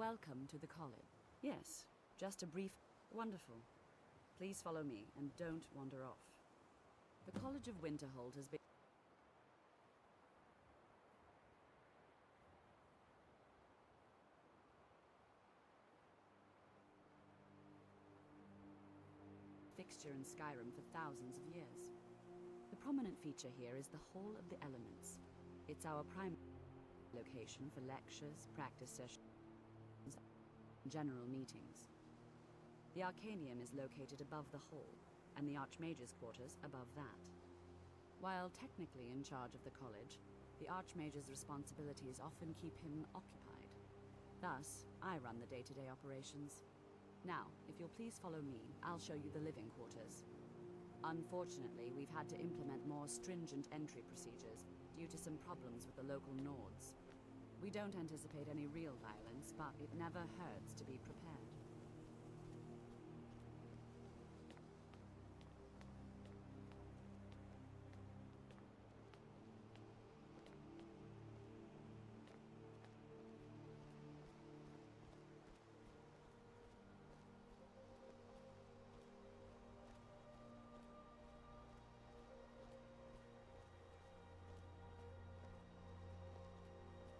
Welcome to the college. Yes, just a brief... Wonderful. Please follow me, and don't wander off. The College of Winterhold has been... fixture in Skyrim for thousands of years. The prominent feature here is the Hall of the Elements. It's our prime location for lectures, practice sessions, and general meetings. The Arcanium is located above the hall, and the Archmage's quarters above that. While technically in charge of the college, the Archmage's responsibilities often keep him occupied. Thus, I run the day-to-day operations. Now, if you'll please follow me, I'll show you the living quarters. Unfortunately, we've had to implement more stringent entry procedures due to some problems with the local Nords. We don't anticipate any real violence, but it never hurts to be prepared.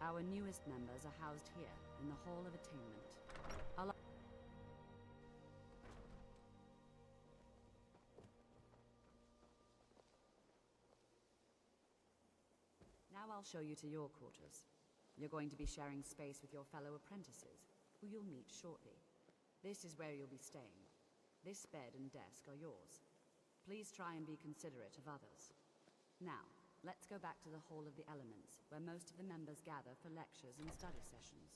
Our newest members are housed here, in the Hall of Attainment. Now I'll show you to your quarters. You're going to be sharing space with your fellow apprentices, who you'll meet shortly. This is where you'll be staying. This bed and desk are yours. Please try and be considerate of others. Now, let's go back to the Hall of the Elements, where most of the members gather for lectures and study sessions.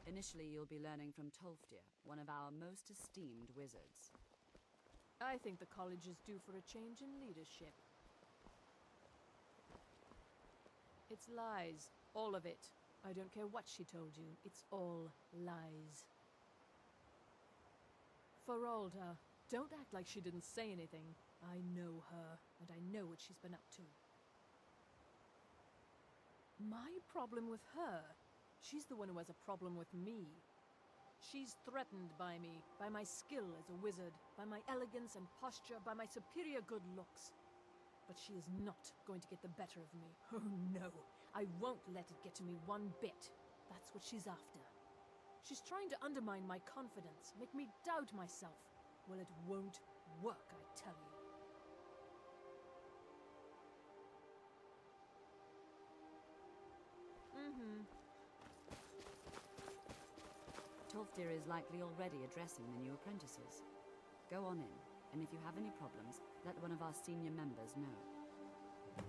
Initially, you'll be learning from Tolfdir, one of our most esteemed wizards. I think the college is due for a change in leadership. It's lies. All of it. I don't care what she told you. It's all lies. Feralda, don't act like she didn't say anything. I know her, and I know what she's been up to. My problem with her? She's the one who has a problem with me. She's threatened by me, by my skill as a wizard, by my elegance and posture, by my superior good looks. But she is not going to get the better of me. Oh no, I won't let it get to me one bit. That's what she's after. She's trying to undermine my confidence, make me doubt myself. Well, it won't work, I tell you. Tolfdir is likely already addressing the new apprentices. Go on in, and if you have any problems, let one of our senior members know.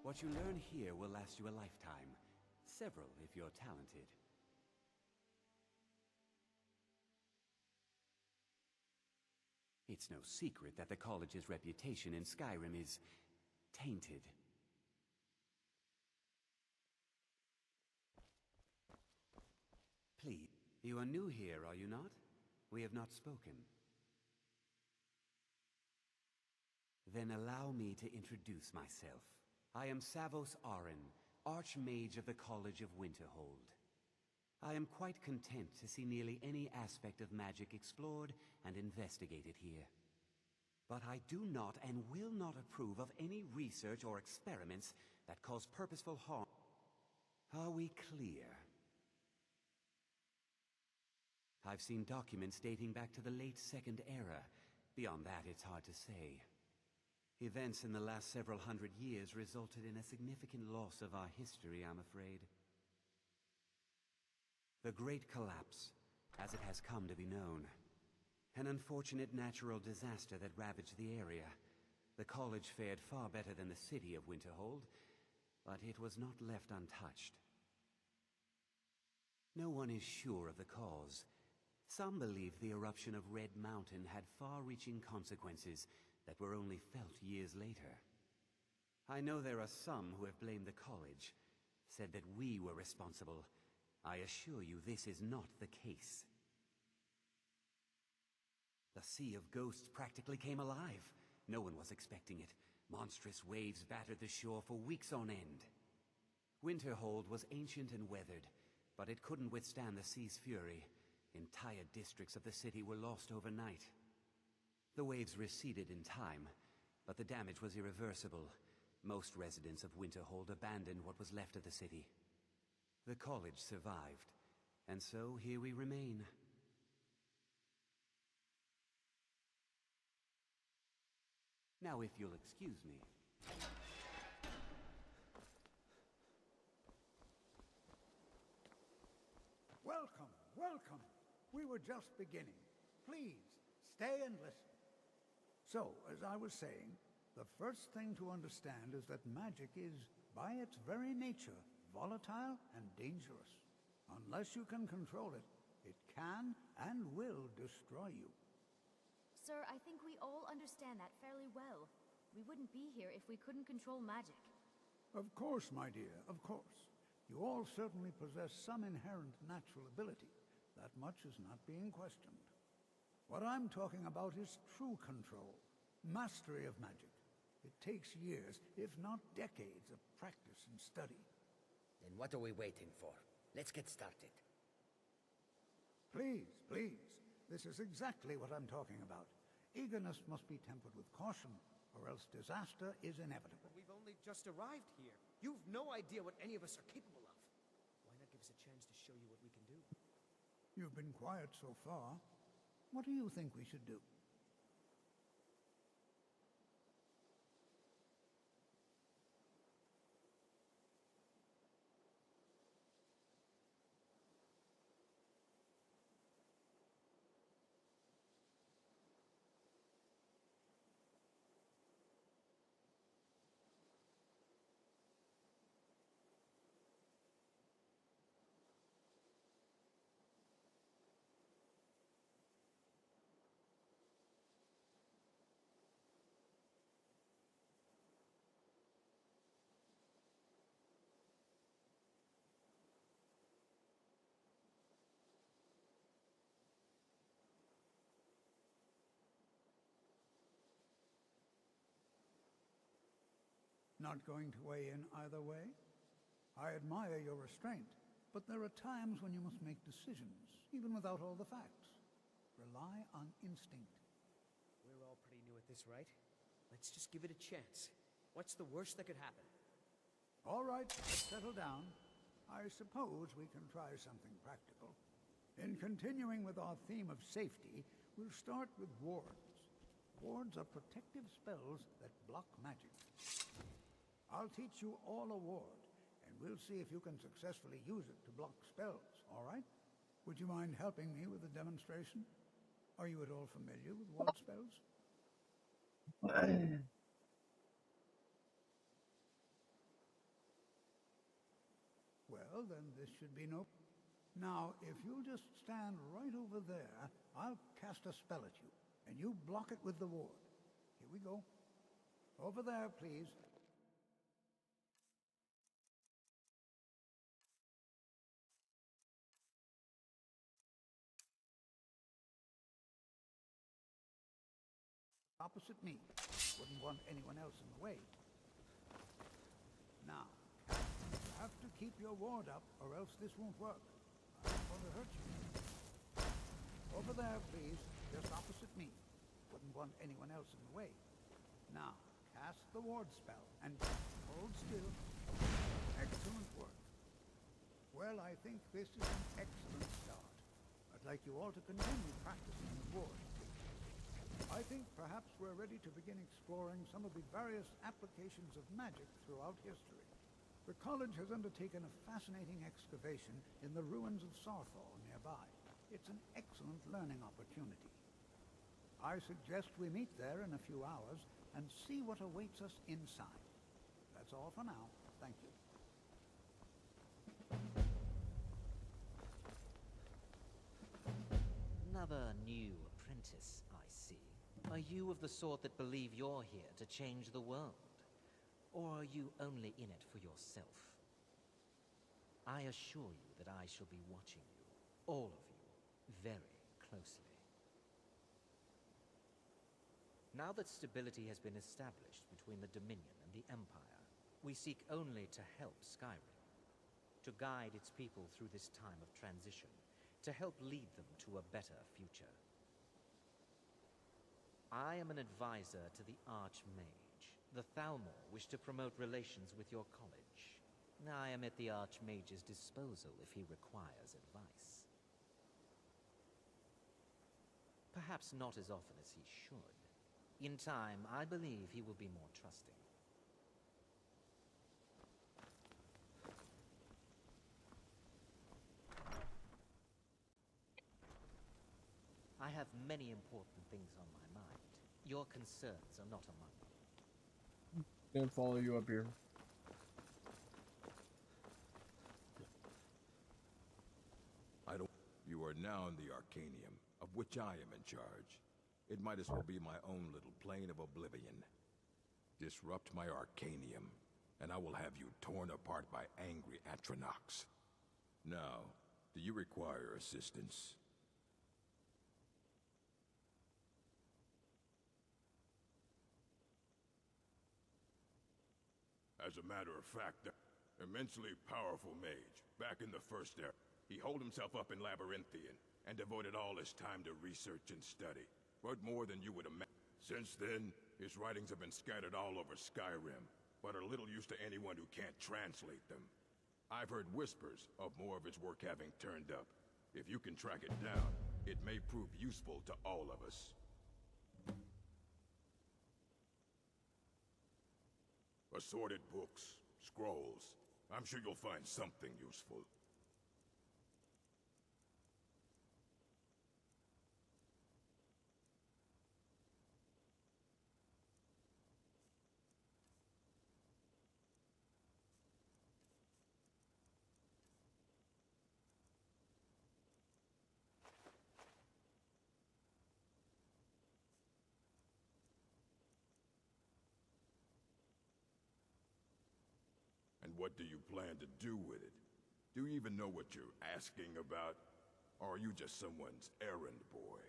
What you learn here will last you a lifetime. Several, if you're talented. It's no secret that the college's reputation in Skyrim is tainted. Please, you are new here, are you not? We have not spoken. Then allow me to introduce myself. I am Savos Aren, Archmage of the College of Winterhold. I am quite content to see nearly any aspect of magic explored and investigated here. But I do not and will not approve of any research or experiments that cause purposeful harm. Are we clear? I've seen documents dating back to the late Second Era. Beyond that, it's hard to say. Events in the last several hundred years resulted in a significant loss of our history, I'm afraid. The Great Collapse, as it has come to be known. An unfortunate natural disaster that ravaged the area. The college fared far better than the city of Winterhold, but it was not left untouched. No one is sure of the cause. Some believe the eruption of Red Mountain had far-reaching consequences that were only felt years later. I know there are some who have blamed the college, said that we were responsible. I assure you this is not the case. The Sea of Ghosts practically came alive. No one was expecting it. Monstrous waves battered the shore for weeks on end. Winterhold was ancient and weathered, but it couldn't withstand the sea's fury. Entire districts of the city were lost overnight. The waves receded in time, but the damage was irreversible. Most residents of Winterhold abandoned what was left of the city. The college survived, and so here we remain. Now, if you'll excuse me. Welcome, welcome. We were just beginning. Please, stay and listen. So, as I was saying, the first thing to understand is that magic is, by its very nature, volatile and dangerous. Unless you can control it, it can and will destroy you. Sir, I think we all understand that fairly well. We wouldn't be here if we couldn't control magic. Of course, my dear, of course. You all certainly possess some inherent natural ability. That much is not being questioned. What I'm talking about is true control, mastery of magic. It takes years, if not decades, of practice and study. Then what are we waiting for? Let's get started. Please, please. This is exactly what I'm talking about. Eagerness must be tempered with caution, or else disaster is inevitable. We've only just arrived here. You've no idea what any of us are capable of. Why not give us a chance to show you what we can do? You've been quiet so far. What do you think we should do? Not going to weigh in either way? I admire your restraint, but there are times when you must make decisions, even without all the facts. Rely on instinct. We're all pretty new at this, right? Let's just give it a chance. What's the worst that could happen? All right, let's settle down. I suppose we can try something practical. In continuing with our theme of safety, we'll start with wards. Wards are protective spells that block magic. I'll teach you all a ward, and we'll see if you can successfully use it to block spells, all right? Would you mind helping me with the demonstration? Are you at all familiar with ward spells? Well, then this should be no... Now, if you'll just stand right over there, I'll cast a spell at you, and you block it with the ward. Here we go. Over there, please. Opposite me. Wouldn't want anyone else in the way. Now, you have to keep your ward up, or else this won't work. I don't want to hurt you. Over there, please. Just opposite me. Wouldn't want anyone else in the way. Now, cast the ward spell, and hold still. Excellent work. Well, I think this is an excellent start. I'd like you all to continue practicing the ward. I think perhaps we're ready to begin exploring some of the various applications of magic throughout history. The college has undertaken a fascinating excavation in the ruins of Sarthal nearby. It's an excellent learning opportunity. I suggest we meet there in a few hours and see what awaits us inside. That's all for now. Thank you. Another new apprentice, I see. Are you of the sort that believe you're here to change the world? Or are you only in it for yourself? I assure you that I shall be watching you, all of you, very closely. Now that stability has been established between the Dominion and the Empire, we seek only to help Skyrim, to guide its people through this time of transition, to help lead them to a better future. I am an advisor to the Archmage. The Thalmor wish to promote relations with your college. I am at the Archmage's disposal if he requires advice. Perhaps not as often as he should. In time, I believe he will be more trusting. I have many important things on my mind. Your concerns are not among them. Gonna follow you up here. You are now in the Arcanium, of which I am in charge. It might as well be my own little plane of oblivion. Disrupt my Arcanium, and I will have you torn apart by angry Atronachs. Now, do you require assistance? As a matter of fact, the immensely powerful mage, back in the First Era, he holed himself up in Labyrinthian and devoted all his time to research and study. But more than you would imagine. Since then, his writings have been scattered all over Skyrim, but are little use to anyone who can't translate them. I've heard whispers of more of his work having turned up. If you can track it down, it may prove useful to all of us. Assorted books, scrolls. I'm sure you'll find something useful. And what do you plan to do with it? Do you even know what you're asking about? Or are you just someone's errand boy?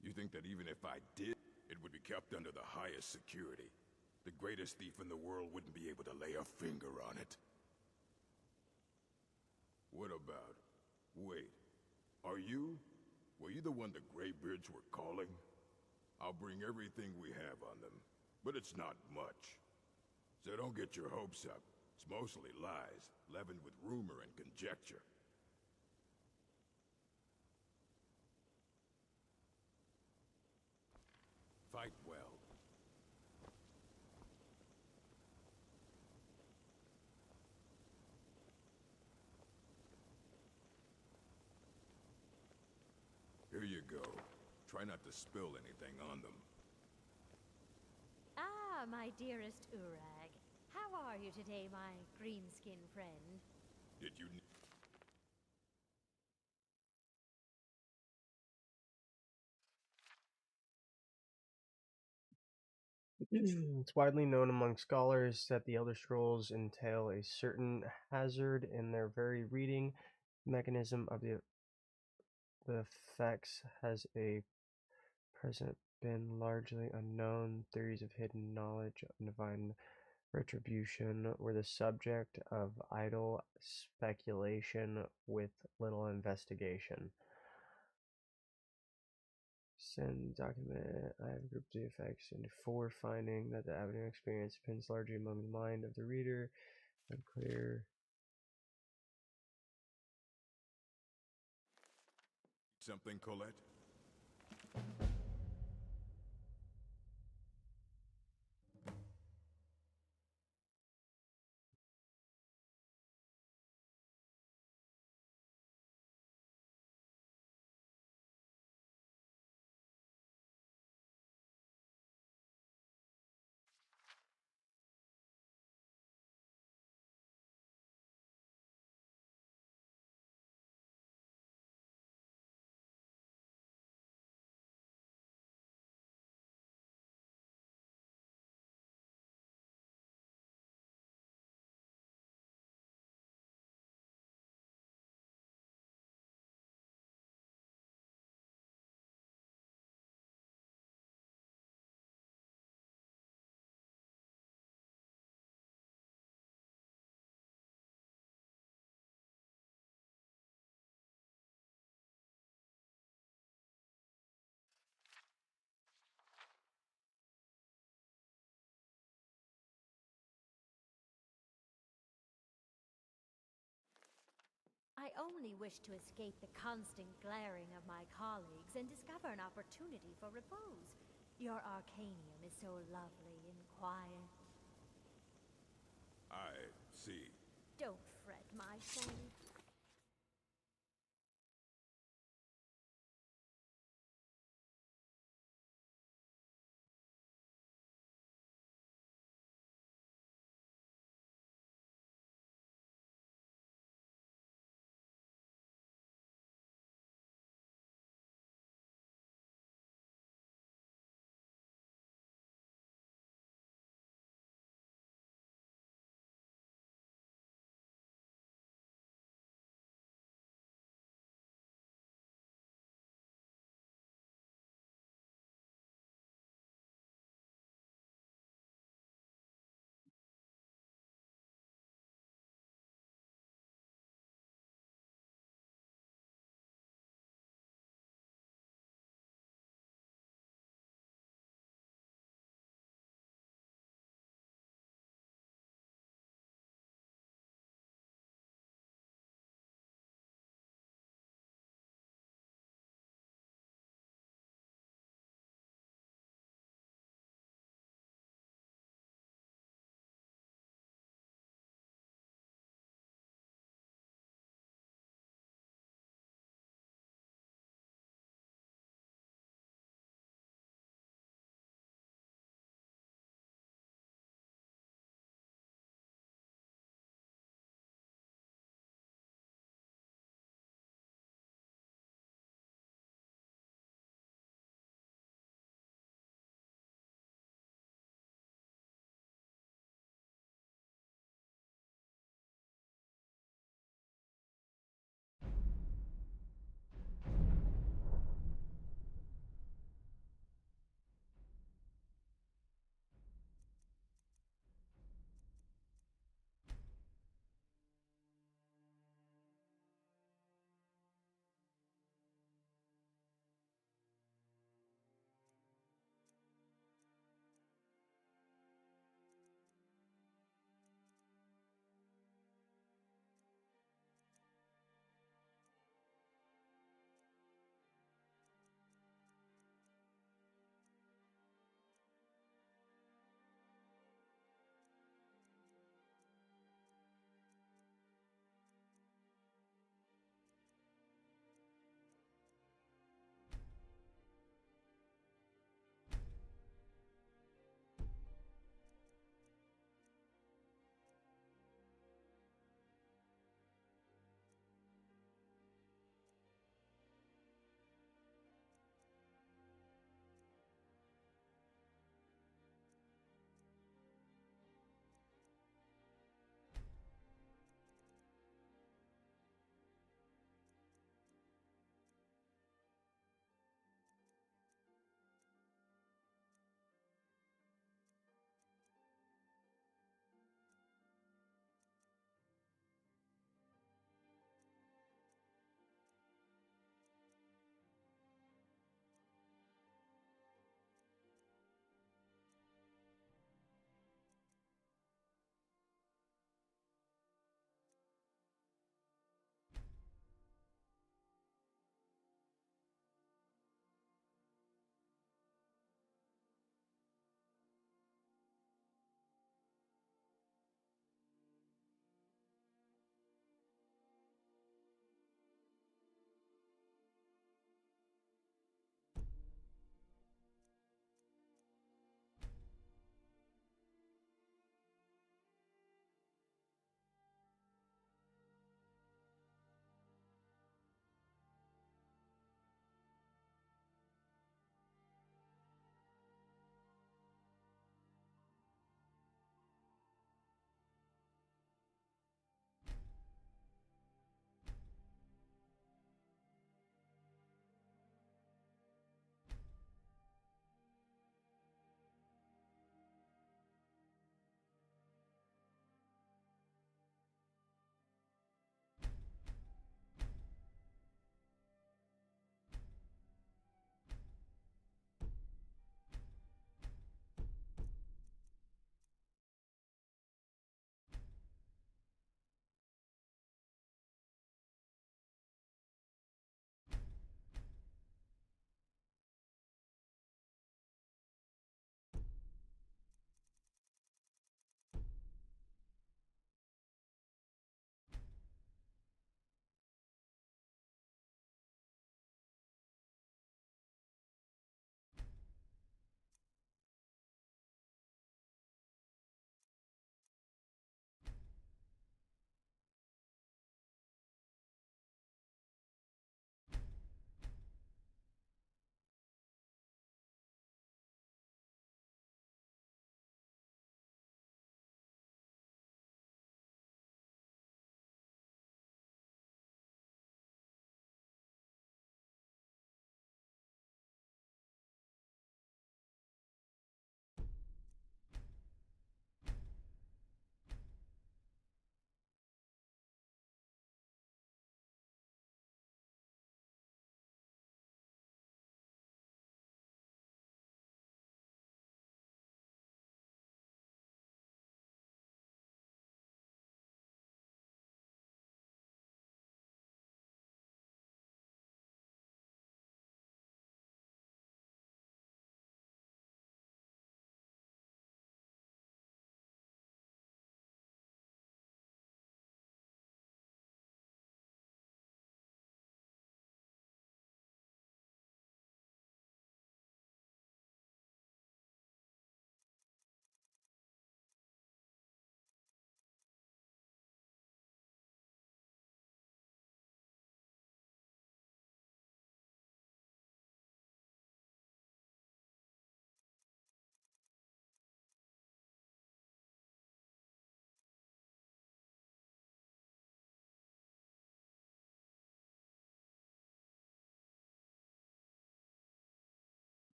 You think that even if I did, it would be kept under the highest security? The greatest thief in the world wouldn't be able to lay a finger on it. What about... Wait. Were you the one the Greybeards were calling? I'll bring everything we have on them. But it's not much. So don't get your hopes up. It's mostly lies, leavened with rumor and conjecture. Fight well. Here you go. Try not to spill anything on them. Ah, my dearest Urag. How are you today, my green-skin friend? Did you... It's widely known among scholars that the Elder Scrolls entail a certain hazard in their very reading. Mechanism of the effects has a present been largely unknown. Theories of hidden knowledge of divine retribution were the subject of idle speculation with little investigation. Send document. I have grouped the effects into 4, finding that the avenue experience depends largely among the mind of the reader. Unclear. Something, Colette? I only wish to escape the constant glaring of my colleagues and discover an opportunity for repose. Your Arcanium is so lovely and quiet. I see. Don't fret, my friend.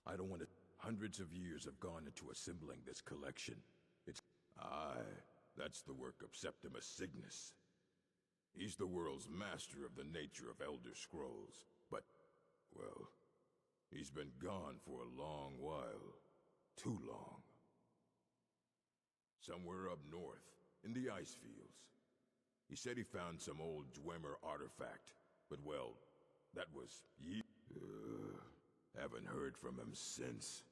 I don't want to... Hundreds of years have gone into assembling this collection. It's... Aye, that's the work of Septimus Cygnus. He's the world's master of the nature of Elder Scrolls. But, well, he's been gone for a long while. Too long. Somewhere up north, in the ice fields. He said he found some old Dwemer artifact, but well, that was haven't heard from him since.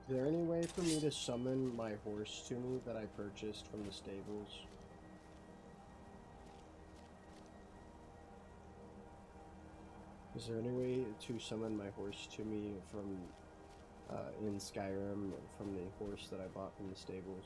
Is there any way for me to summon my horse to me that I purchased from the stables? Is there any way to summon my horse to me from in Skyrim from the horse that I bought from the stables?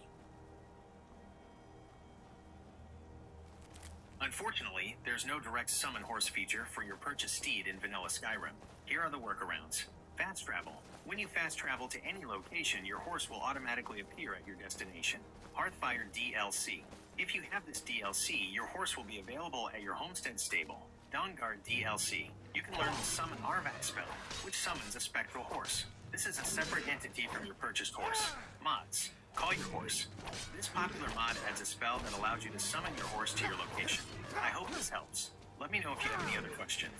Unfortunately, there's no direct summon horse feature for your purchased steed in vanilla Skyrim. Here are the workarounds. Fast travel. When you fast travel to any location, your horse will automatically appear at your destination. Hearthfire DLC. If you have this DLC, your horse will be available at your homestead stable. Dawnguard DLC. You can learn the Summon Arvat spell, which summons a spectral horse. This is a separate entity from your purchased horse. Mods. Call your horse. This popular mod adds a spell that allows you to summon your horse to your location. I hope this helps. Let me know if you have any other questions.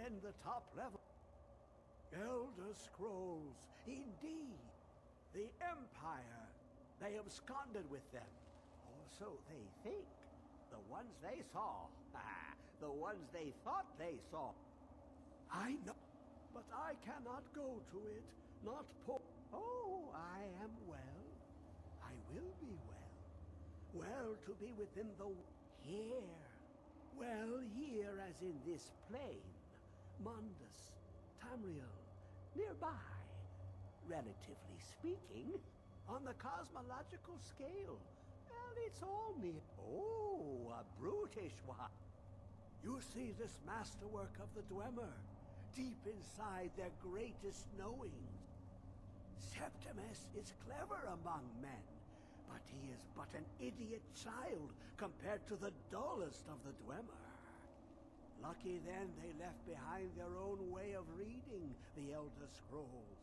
when the top level... Elder Scrolls, indeed. The Empire. They absconded with them. Or so they think. The ones they saw. The ones they thought they saw. I know, but I cannot go to it. Not Oh, I am well. I will be well. Well to be within the... Here. Well, here as in this plane. Mundus, Tamriel, nearby. Relatively speaking, on the cosmological scale. Well, it's all near. Oh, a brutish one. You see this masterwork of the Dwemer, deep inside their greatest knowings. Septimus is clever among men, but he is but an idiot child compared to the dullest of the Dwemer. Lucky then they left behind their own way of reading the Elder Scrolls.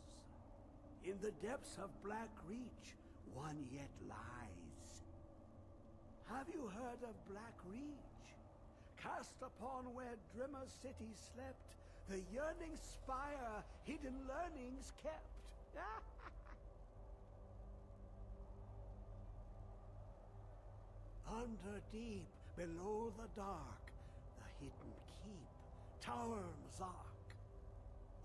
In the depths of Black Reach, one yet lies. Have you heard of Black Reach? Cast upon where Drimmer City slept, the yearning spire hidden learnings kept. Under deep, below the dark, the hidden keep, Tower Mzark.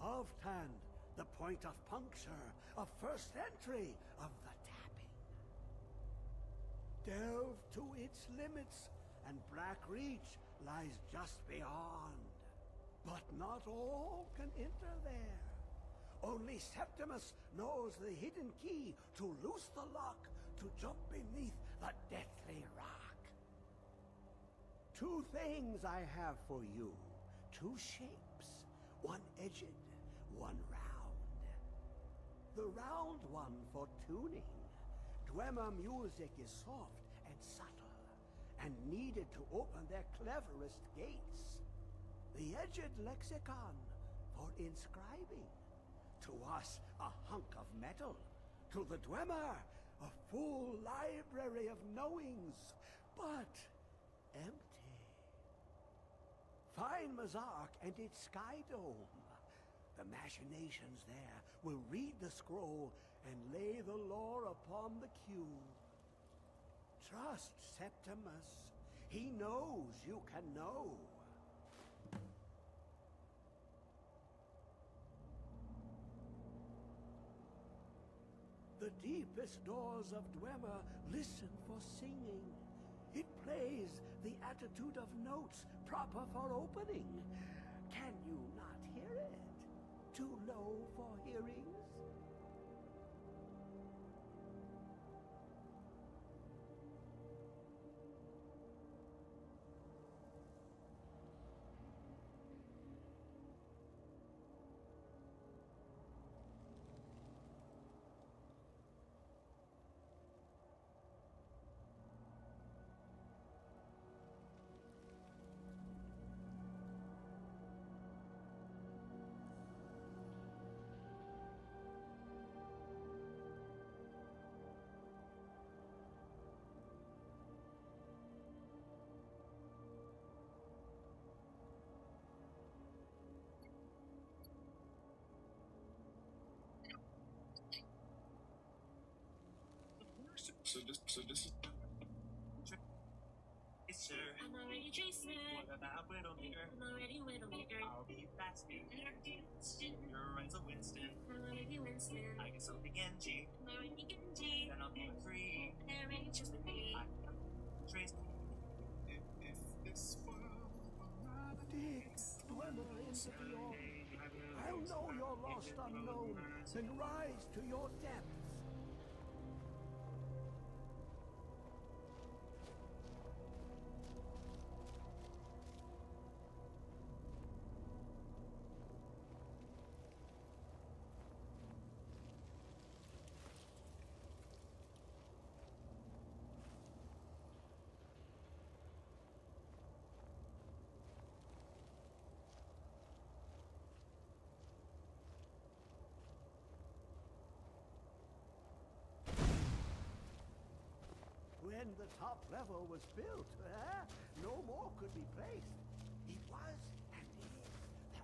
Oftand, the point of puncture, of first entry of the tapping. Delve to its limits, and Black Reach lies just beyond. But not all can enter there. Only Septimus knows the hidden key to loose the lock, to jump beneath the deathly rock. Two things I have for you. Two shapes. One edged, one round. The round one for tuning. Dwemer music is soft and subtle, and needed to open their cleverest gates. The edged lexicon for inscribing. To us, a hunk of metal. To the Dwemer, a full library of knowings, but empty. Find Mzark and its sky dome. The machinations there will read the scroll and lay the lore upon the cube. Trust Septimus. He knows you can know. The deepest doors of Dwemer listen for singing. It plays the attitude of notes proper for opening. Can you not hear it? Too low for hearings? So this is. Yes, sir. I'm already Jason. What about Widowmaker? I'm already Widowmaker. I'll be faster. You're Renzo Winston. I'm already Winston. I guess I'll be Genji. I'm already Genji. Then I'll be free. They're already just with me. I can trace. If this world were not Dig, Dwemer into the orb. I'll know your lost unknown, then rise to your depths. When the top level was built, no more could be placed. It was and is the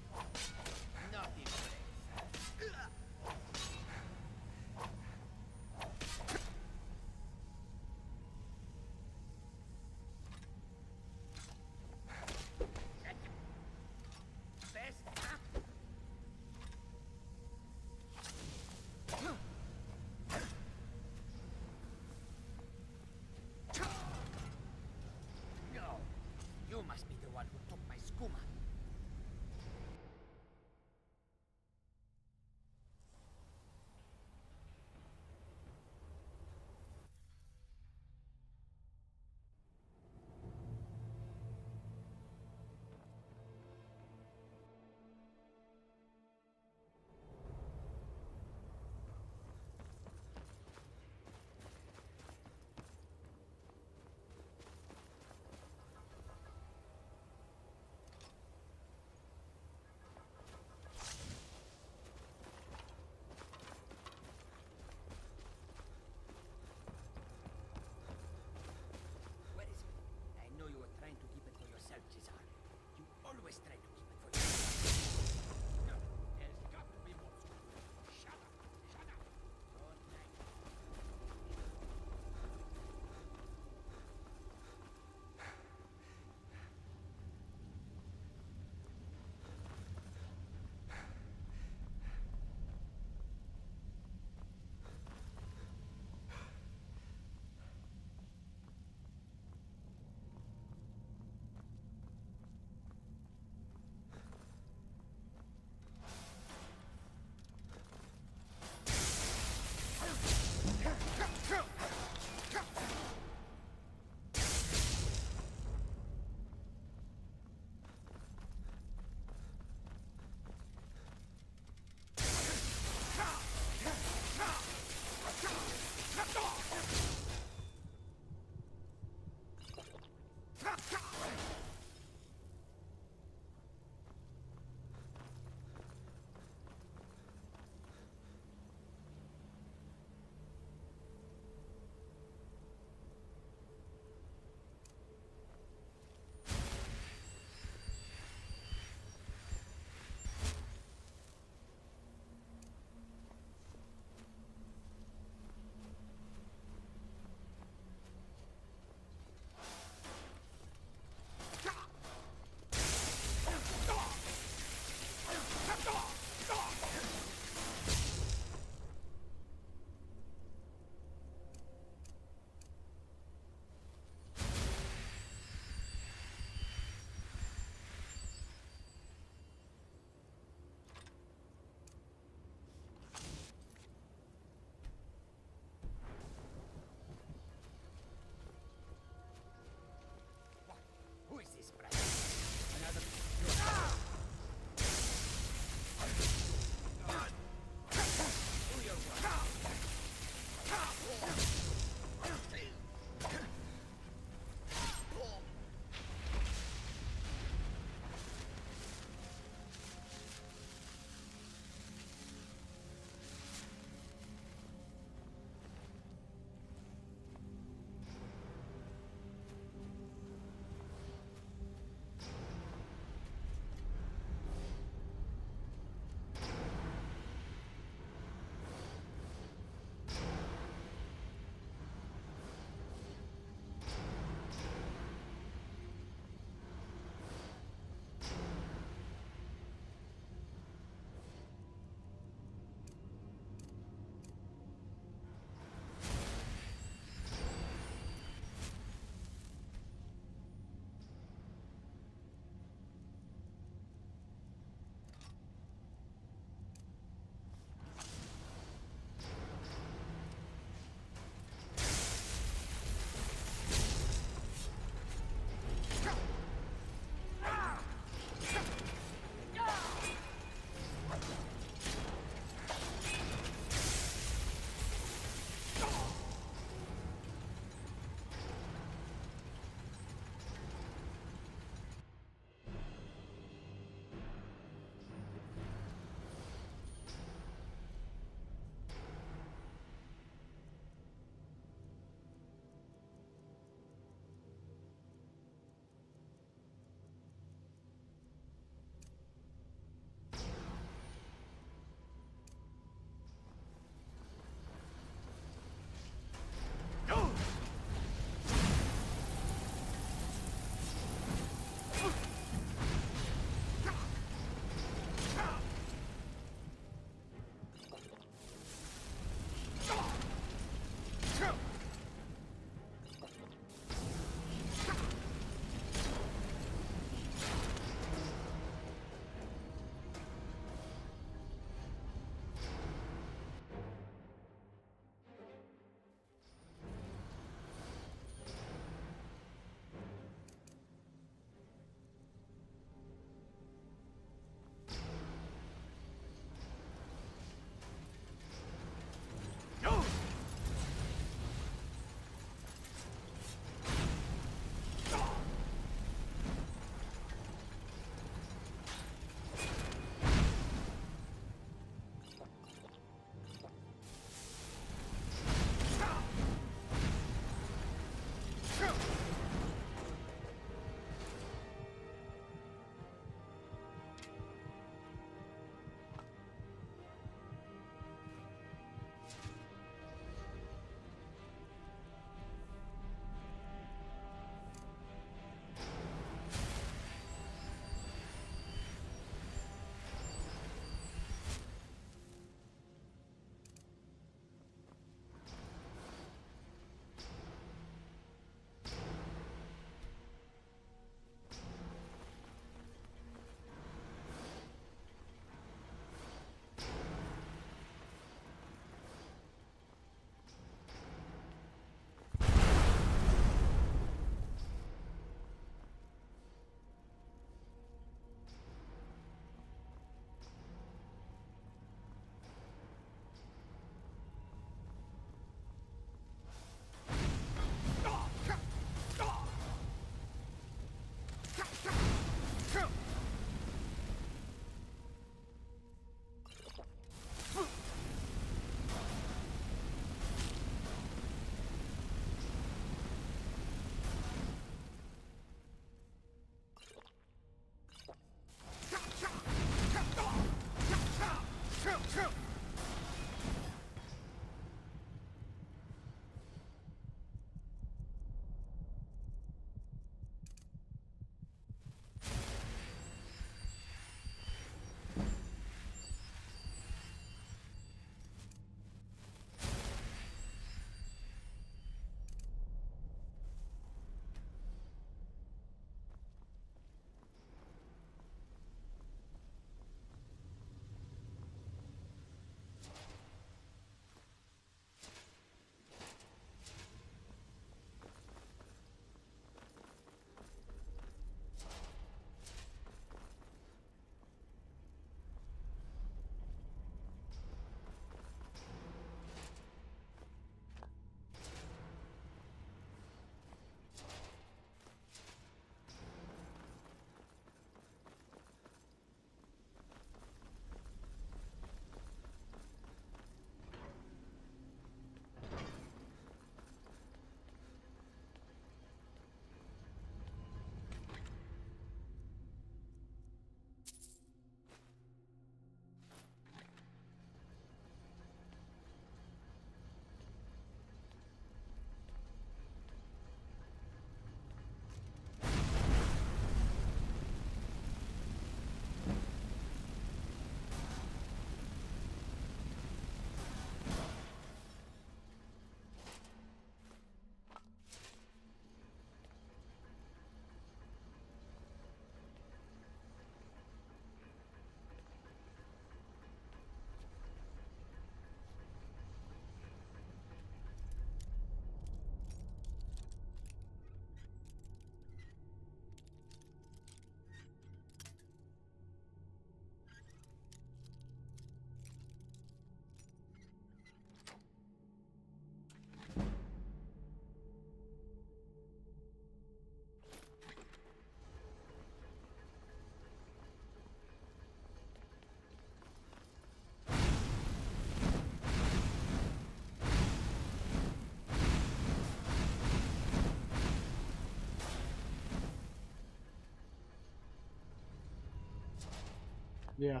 Yeah.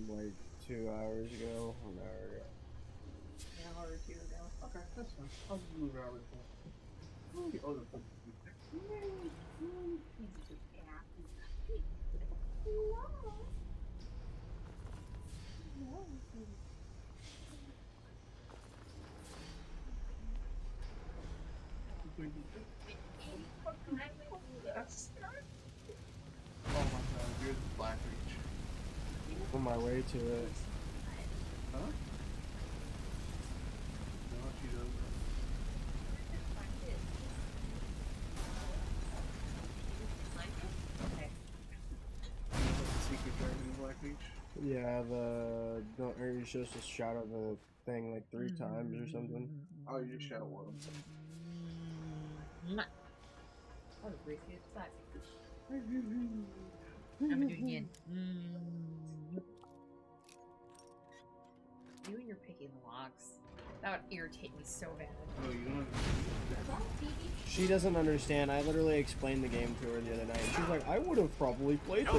Like 2 hours ago, 1 hour ago. An hour or two ago. Okay, that's fine. I'll just move an hour before. Oh, the fuck. Oh my god, you're the Black Reach. On my way to it. Huh? No, she doesn't. The secret dragon in Black Reach? Yeah, you're supposed to shout out the thing like 3 times or something. Oh, you just shout one. That was racist. But I'm gonna do it again. You and your picking locks. That would irritate me so bad. Oh, you don't She doesn't understand. I literally explained the game to her the other night. She's like, I would have probably played this.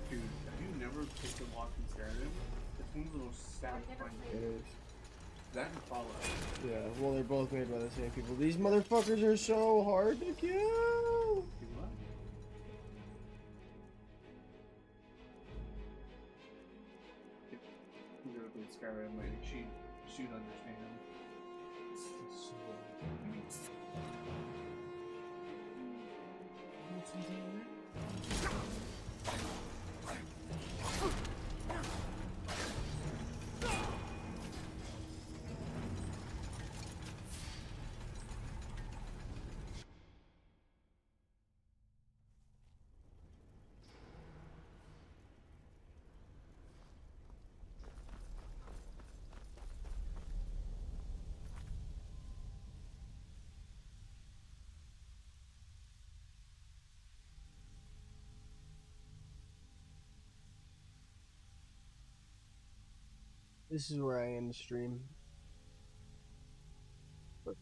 Dude, have you never picked a lock in Skyrim? It's one of the most satisfying It games. is. That and Fallout. Yeah, well, they're both made by the same people. These motherfuckers are so hard to kill. You never played Skyrim, like, she'd understand. This is where I end the stream. But